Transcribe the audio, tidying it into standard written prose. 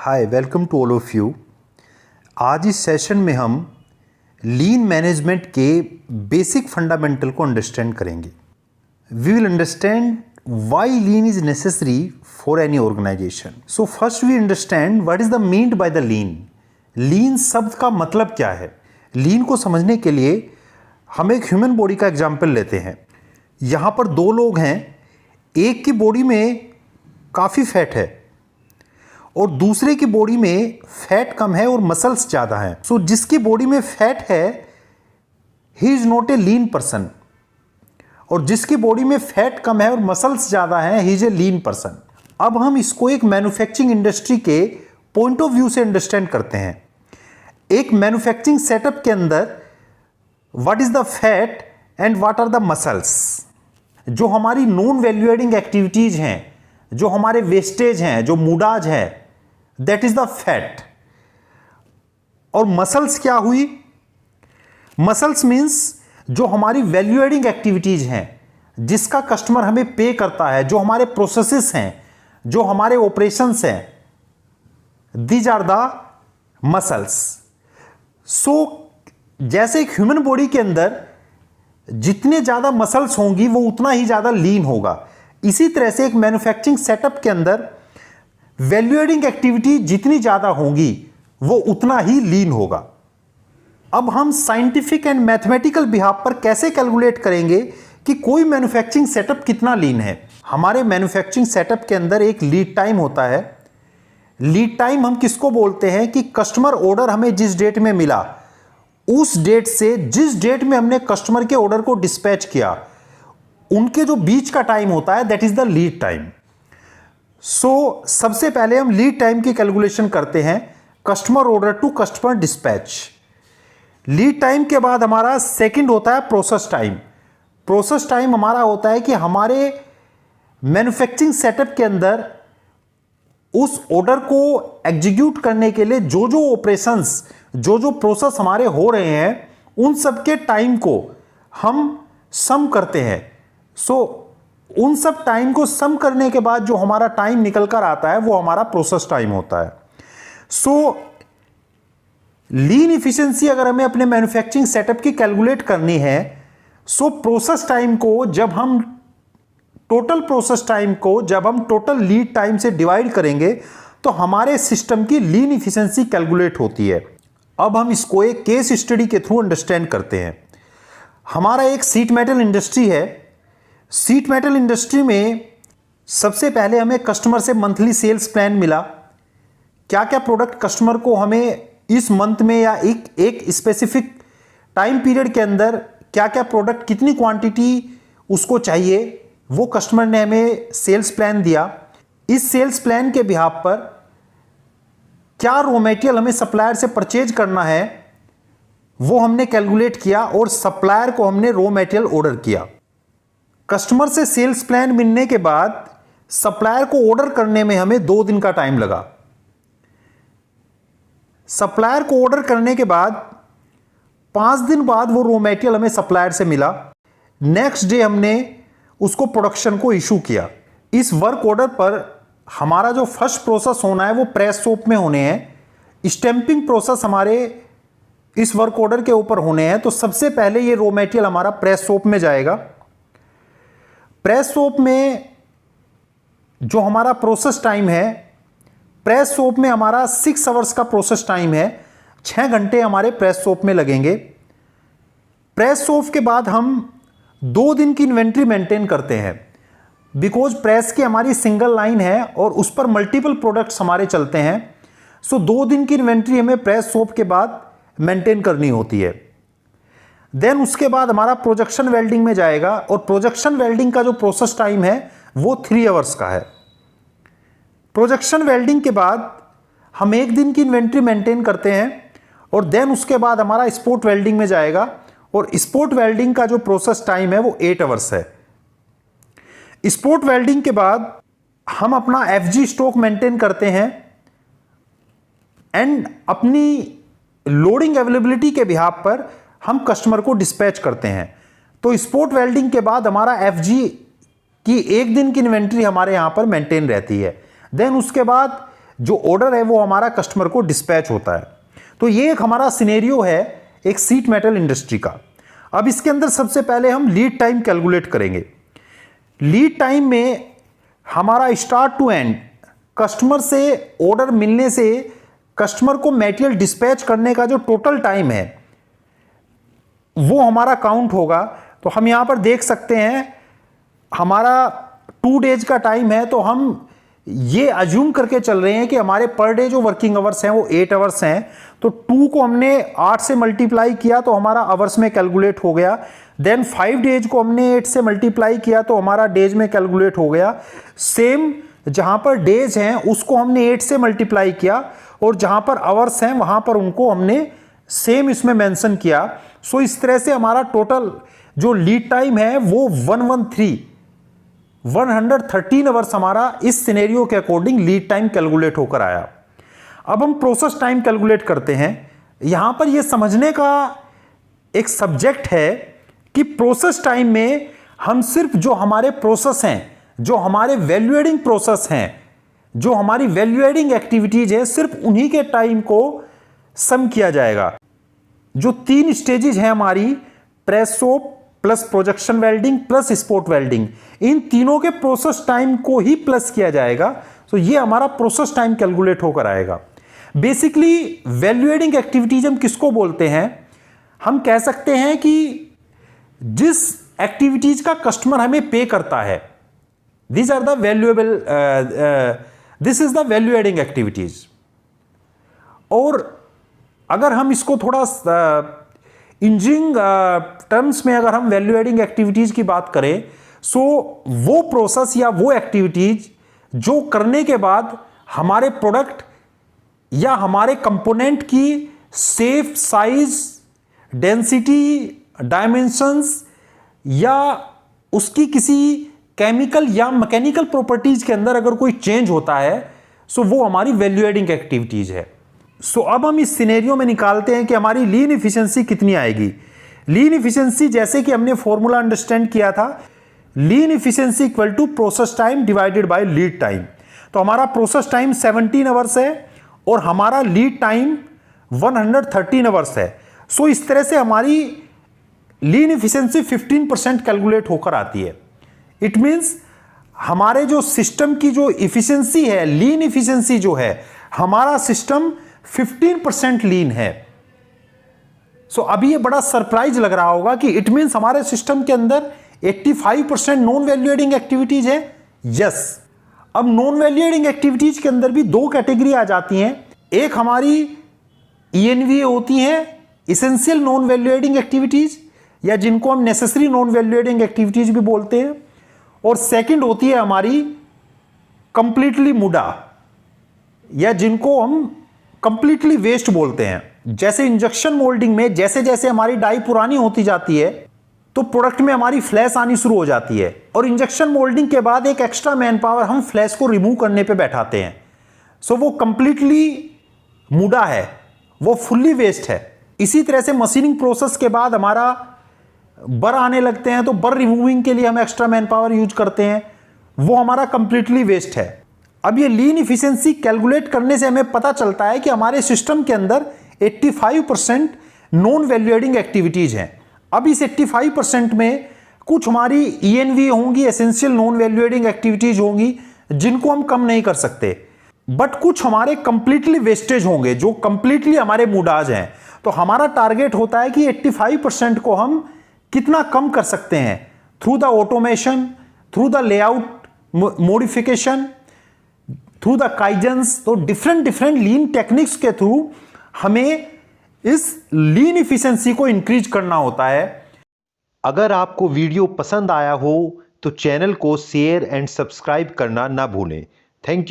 Hi, welcome to all of you. आज इस session में हम लीन मैनेजमेंट के बेसिक फंडामेंटल को अंडरस्टैंड करेंगे। We will understand why lean is necessary for any organization. So first we understand what is the meant by the lean. Lean शब्द का मतलब क्या है। लीन को समझने के लिए हम एक ह्यूमन बॉडी का एग्जाम्पल लेते हैं। यहाँ पर दो लोग हैं, एक की बॉडी में काफ़ी फैट है और दूसरे की बॉडी में फैट कम है और मसल्स ज़्यादा हैं। सो जिसकी बॉडी में फैट है he is not a lean person, और जिसकी बॉडी में फैट कम है और मसल्स ज़्यादा हैं he is a lean person. अब हम इसको एक मैन्युफैक्चरिंग इंडस्ट्री के पॉइंट ऑफ व्यू से अंडरस्टैंड करते हैं। एक मैन्युफैक्चरिंग सेटअप के अंदर what is the fat and what are the muscles. जो हमारी नॉन वैल्यू एडिंग एक्टिविटीज़ हैं, जो हमारे वेस्टेज हैं, जो मूडाज है, दैट इज द फैट। और मसल्स क्या हुई? मसल्स मीन्स जो हमारी वैल्यू एडिंग एक्टिविटीज हैं, जिसका कस्टमर हमें पे करता है, जो हमारे प्रोसेसेस हैं, जो हमारे ऑपरेशंस हैं, दीज आर द मसल्स। सो जैसे एक ह्यूमन बॉडी के अंदर जितने ज्यादा मसल्स होंगी वो उतना ही ज्यादा लीन होगा। इसी तरह से एक मैन्युफैक्चरिंग सेटअप के अंदर वैल्यू एडिंग एक्टिविटी जितनी ज्यादा होंगी वो उतना ही लीन होगा। अब हम साइंटिफिक एंड मैथमेटिकल बिहाफ पर कैसे कैलकुलेट करेंगे कि कोई मैन्युफैक्चरिंग सेटअप कितना लीन है। हमारे मैन्युफैक्चरिंग सेटअप के अंदर एक लीड टाइम होता है। लीड टाइम हम किसको बोलते हैं कि कस्टमर ऑर्डर हमें जिस डेट में मिला उस डेट से जिस डेट में हमने कस्टमर के ऑर्डर को डिस्पैच किया उनके जो बीच का टाइम होता है that is the lead time. So सबसे पहले हम लीड टाइम की कैलकुलेशन करते हैं, customer order to customer dispatch. Lead time के बाद हमारा सेकंड होता है प्रोसेस टाइम। प्रोसेस टाइम हमारा होता है कि हमारे मैन्युफैक्चरिंग सेटअप के अंदर उस ऑर्डर को एग्जीक्यूट करने के लिए जो जो ऑपरेशंस, जो जो प्रोसेस हमारे हो रहे हैं उन सब के टाइम को हम सम करते हैं। सो उन सब टाइम को सम करने के बाद जो हमारा टाइम निकल कर आता है वो हमारा प्रोसेस टाइम होता है। सो लीन इफिशिएंसी अगर हमें अपने मैन्युफैक्चरिंग सेटअप की कैलकुलेट करनी है, सो प्रोसेस टाइम को जब हम टोटल लीड टाइम से डिवाइड करेंगे तो हमारे सिस्टम की लीन इफिशिएंसी कैलकुलेट होती है। अब हम इसको एक केस स्टडी के थ्रू अंडरस्टैंड करते हैं। हमारा एक सीट मेटल इंडस्ट्री है। सीट मेटल इंडस्ट्री में सबसे पहले हमें कस्टमर से मंथली सेल्स प्लान मिला। क्या क्या प्रोडक्ट कस्टमर को हमें इस मंथ में या एक स्पेसिफिक टाइम पीरियड के अंदर क्या क्या प्रोडक्ट, कितनी क्वांटिटी उसको चाहिए, वो कस्टमर ने हमें सेल्स प्लान दिया। इस सेल्स प्लान के बिहाफ पर क्या रॉ मटेरियल हमें सप्लायर से परचेज करना है वो हमने कैलकुलेट किया और सप्लायर को हमने रॉ मटेरियल ऑर्डर किया। कस्टमर से सेल्स प्लान मिलने के बाद सप्लायर को ऑर्डर करने में हमें 2 दिन का टाइम लगा। सप्लायर को ऑर्डर करने के बाद 5 दिन बाद वो रॉ मटेरियल हमें सप्लायर से मिला। नेक्स्ट डे हमने उसको प्रोडक्शन को इशू किया। इस वर्क ऑर्डर पर हमारा जो फर्स्ट प्रोसेस होना है वो प्रेस शॉप में होने हैं। स्टैंपिंग प्रोसेस हमारे इस वर्क ऑर्डर के ऊपर होने हैं। तो सबसे पहले ये रॉ मटेरियल हमारा प्रेस शॉप में जाएगा। प्रेस शॉप में जो हमारा प्रोसेस टाइम है, प्रेस शॉप में हमारा 6 आवर्स का प्रोसेस टाइम है। 6 घंटे हमारे प्रेस शॉप में लगेंगे। प्रेस शॉप के बाद हम 2 दिन की इन्वेंट्री मेंटेन करते हैं, बिकॉज प्रेस की हमारी सिंगल लाइन है और उस पर मल्टीपल प्रोडक्ट्स हमारे चलते हैं। सो 2 दिन की इन्वेंट्री हमें प्रेस शॉप के बाद मेंटेन करनी होती है। देन उसके बाद हमारा प्रोजेक्शन वेल्डिंग में जाएगा और प्रोजेक्शन वेल्डिंग का जो प्रोसेस टाइम है वो 3 आवर्स का है। प्रोजेक्शन वेल्डिंग के बाद हम 1 दिन की इन्वेंट्री मेंटेन करते हैं और देन उसके बाद हमारा स्पॉट वेल्डिंग में जाएगा और स्पॉट वेल्डिंग का जो प्रोसेस टाइम है वो 8 आवर्स है। स्पॉट वेल्डिंग के बाद हम अपना एफजी स्टॉक मेंटेन करते हैं एंड अपनी लोडिंग अवेलेबिलिटी के बिहाफ पर हम कस्टमर को डिस्पैच करते हैं। तो स्पॉट वेल्डिंग के बाद हमारा एफजी की 1 दिन की इन्वेंट्री हमारे यहां पर मेंटेन रहती है। देन उसके बाद जो ऑर्डर है वो हमारा कस्टमर को डिस्पैच होता है। तो ये एक हमारा सिनेरियो है एक शीट मेटल इंडस्ट्री का। अब इसके अंदर सबसे पहले हम लीड टाइम कैलकुलेट करेंगे। लीड टाइम में हमारा स्टार्ट टू एंड, कस्टमर से ऑर्डर मिलने से कस्टमर को मटेरियल डिस्पैच करने का जो टोटल टाइम है वो हमारा काउंट होगा। तो हम यहां पर देख सकते हैं हमारा 2 डेज का टाइम है, तो हम ये अज्यूम करके चल रहे हैं कि हमारे पर डे जो वर्किंग आवर्स हैं वो 8 आवर्स हैं। तो 2 को हमने 8 से मल्टीप्लाई किया तो हमारा आवर्स में कैलकुलेट हो गया। देन 5 डेज को हमने 8 से मल्टीप्लाई किया तो हमारा डेज में कैलकुलेट हो गया। सेम जहां पर डेज हैं उसको हमने 8 से मल्टीप्लाई किया और जहां पर आवर्स हैं वहां पर उनको हमने सेम इसमें मेंशन किया। सो इस तरह से हमारा टोटल जो लीड टाइम है वो 113 आवर्स हमारा इस सिनेरियो के अकॉर्डिंग लीड टाइम कैलकुलेट होकर आया। अब हम प्रोसेस टाइम कैलकुलेट करते हैं। यहां पर यह समझने का एक सब्जेक्ट है कि प्रोसेस टाइम में हम सिर्फ जो हमारे प्रोसेस हैं, जो हमारे वैल्यू एडिंग प्रोसेस हैं, जो हमारी वैल्यू एडिंग एक्टिविटीज है, सिर्फ उन्हीं के टाइम को सम किया जाएगा। जो 3 स्टेजेस हैं हमारी, press shop plus projection welding plus spot welding, इन तीनों के प्रोसेस टाइम को ही प्लस किया जाएगा। तो ये हमारा प्रोसेस टाइम कैलकुलेट होकर आएगा। बेसिकली वैल्यू एडिंग एक्टिविटीज हम किसको बोलते हैं? हम कह सकते हैं कि जिस एक्टिविटीज का कस्टमर हमें पे करता है, this is the value adding activities. और अगर हम इसको थोड़ा इंजीनियरिंग टर्म्स में अगर हम वैल्यू एडिंग एक्टिविटीज की बात करें, सो वो प्रोसेस या वो एक्टिविटीज जो करने के बाद हमारे प्रोडक्ट या हमारे कंपोनेंट की शेप, साइज, डेंसिटी, डायमेंशंस या उसकी किसी केमिकल या मैकेनिकल प्रॉपर्टीज के अंदर अगर कोई चेंज होता है, सो वो हमारी वैल्यू एडिंग एक्टिविटीज है। सो अब हम इस सिनेरियो में निकालते हैं कि हमारी लीन इफिशिएंसी कितनी आएगी। लीन इफिशिएंसी जैसे कि हमने फॉर्मूला अंडरस्टैंड किया था, lean efficiency equal to process time divided by lead time. तो हमारा प्रोसेस टाइम 17 आवर्स है और हमारा लीड टाइम 113 आवर्स है। सो इस तरह से हमारी लीन इफिशिएंसी 15% कैलकुलेट होकर आती है। इट मींस हमारे जो सिस्टम की जो इफिशिएंसी है, लीन इफिशिएंसी जो है, हमारा सिस्टम 15% लीन है। सो अभी ये बड़ा सरप्राइज लग रहा होगा कि इट मींस हमारे सिस्टम के अंदर 85% नॉन वैल्यू एडिंग एक्टिविटीज है। यस। अब नॉन वैल्यू एडिंग एक्टिविटीज के अंदर भी 2 कैटेगरी आ जाती हैं। एक हमारी ENVA होती है, essential non value adding activities, या जिनको हम necessary non value adding activities भी बोलते हैं। और सेकंड होती है हमारी कंप्लीटली मुडा, या जिनको हम कंप्लीटली वेस्ट बोलते हैं। जैसे इंजेक्शन मोल्डिंग में जैसे जैसे हमारी डाई पुरानी होती जाती है तो प्रोडक्ट में हमारी फ्लैश आनी शुरू हो जाती है, और इंजेक्शन मोल्डिंग के बाद एक एक्स्ट्रा मैन पावर हम फ्लैश को रिमूव करने पे बैठाते हैं। सो वो कंप्लीटली मुडा है, वो फुल्ली वेस्ट है। इसी तरह से मशीनिंग प्रोसेस के बाद हमारा बर आने लगते हैं, तो बर रिमूविंग के लिए हम एक्स्ट्रा मैन पावर यूज करते हैं, वो हमारा कंप्लीटली वेस्ट है। अब ये लीन इफिशिएंसी कैलकुलेट करने से हमें पता चलता है कि हमारे सिस्टम के अंदर 85% नॉन वैल्यू एडिंग एक्टिविटीज हैं। अब इस 85% में कुछ हमारी ENVA होंगी, essential non value adding activities होंगी, जिनको हम कम नहीं कर सकते, बट कुछ हमारे कंप्लीटली वेस्टेज होंगे जो कंप्लीटली हमारे मुडाज हैं। तो हमारा टारगेट होता है कि 85% को हम कितना कम कर सकते हैं through the automation, through the layout modification, through the kaizens. तो डिफरेंट लीन टेक्निक्स के थ्रू हमें इस लीन इफिशिएंसी को इंक्रीज करना होता है। अगर आपको वीडियो पसंद आया हो तो चैनल को शेयर एंड सब्सक्राइब करना ना भूलें। Thank you.